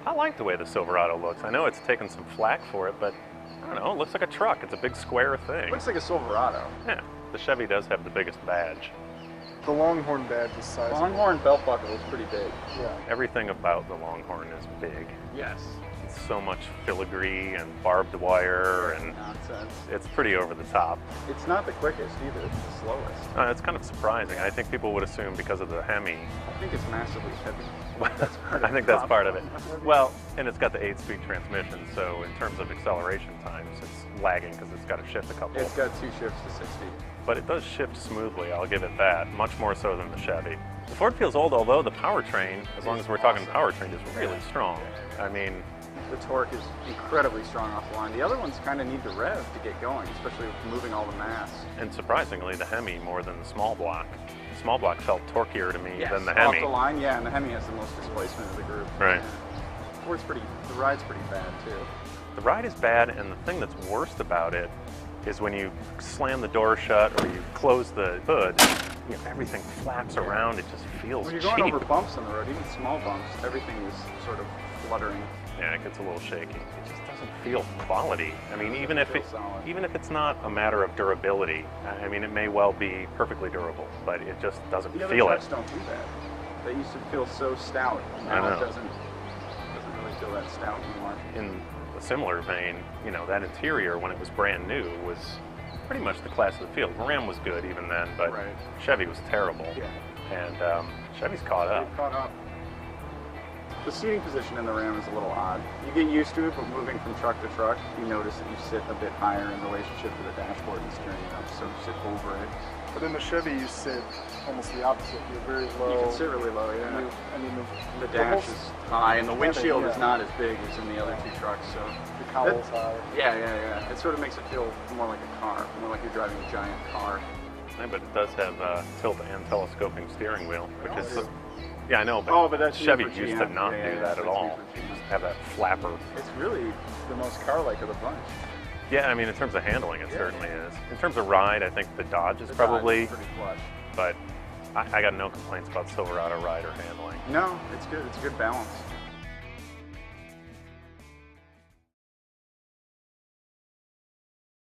I like the way the Silverado looks. I know it's taken some flack for it, but I don't know, it looks like a truck. It's a big square thing. Looks like a Silverado. Yeah, the Chevy does have the biggest badge. The Longhorn badge is sizable. Longhorn belt buckle is pretty big. Yeah. Everything about the Longhorn is big. Yes. It's so much filigree and barbed wire, and Nonsense. it's pretty over the top. It's not the quickest either, it's the slowest. It's kind of surprising. I think people would assume because of the Hemi. I think it's massively heavy. I think that's part of it. Well, and it's got the 8-speed transmission, so in terms of acceleration times, it's lagging because it's got to shift a couple. It's got 2 shifts to 60. But it does shift smoothly, I'll give it that, much more so than the Chevy. The Ford feels old, although the powertrain, as long as we're talking powertrain, is really strong. I mean, the torque is incredibly strong off the line. The other ones kind of need to rev to get going, especially with moving all the mass. and surprisingly, the Hemi more than the small block. The small block felt torquier to me than the off Hemi. the line, yeah, and the Hemi has the most displacement of the group. Right. The ride's pretty bad too. The ride is bad, and the thing that's worst about it is when you slam the door shut or you close the hood, you know, everything flaps around. It just feels When you're cheap. going over bumps on the road, even small bumps, everything is sort of fluttering. Yeah, it gets a little shaky. It just doesn't feel quality. I mean, even if solid. even if it's not a matter of durability, I mean, it may well be perfectly durable, but it just doesn't The other feel it. trucks don't do that. They used to feel so stout. Now it doesn't really feel that stout anymore. In a similar vein, you know, that interior when it was brand new was pretty much the class of the field. Ram was good even then, but Right. Chevy was terrible. Yeah. And Chevy's caught up. They've caught up. The seating position in the Ram is a little odd. You get used to it, but moving from truck to truck, you notice that you sit a bit higher in relationship to the dashboard and steering wheel, so you sit over it. But in the Chevy, you sit almost the opposite. You're very low. You can sit really low, yeah. I mean, The the dash whole- is high, and the windshield is yeah. not as big as in the other two trucks, so... the cowl's high. Yeah. It sort of makes it feel more like a car, more like you're driving a giant car. Yeah, but it does have tilt and telescoping steering wheel, which is... really? Yeah, I know, but, Oh, but that's Chevy new for used to GM. not Yeah, do yeah, that that's at new all. for GM. Just have that flapper. It's really the most car-like of the bunch. Yeah, I mean, in terms of handling, it Yeah. certainly is. In terms of ride, I think the Dodge is The probably, Dodge is pretty flush. but I got no complaints about Silverado ride or handling. No, it's good. It's a good balance.